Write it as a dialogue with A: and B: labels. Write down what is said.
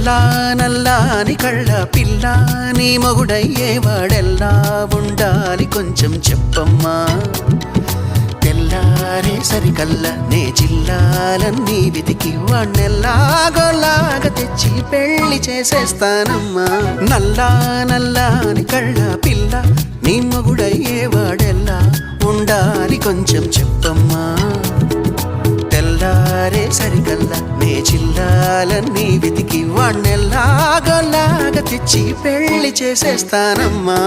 A: నల్లా నల్లాని కళ్ళ పిల్ల నీ మొగుడయ్యేవాడెల్లా ఉండాలి కొంచెం చెప్పమ్మా తెల్లారే సరికల్లా నే జిల్లాలన్నీ వెతికి వాణ్ణెల్లాగోలాగా తెచ్చి పెళ్లి చేసేస్తానమ్మా నల్లా నల్లాని కళ్ళ పిల్ల నీ మొగుడయ్యేవాడెల్లా ఉండాలి కొంచెం చెప్పమ్మా తెల్లారే సరికల్లా నే జిల్లాలన్నీ వెతికి వాణ్ణెల్లాగోలాగా తెచ్చి పెళ్లి చేసేస్తానమ్మా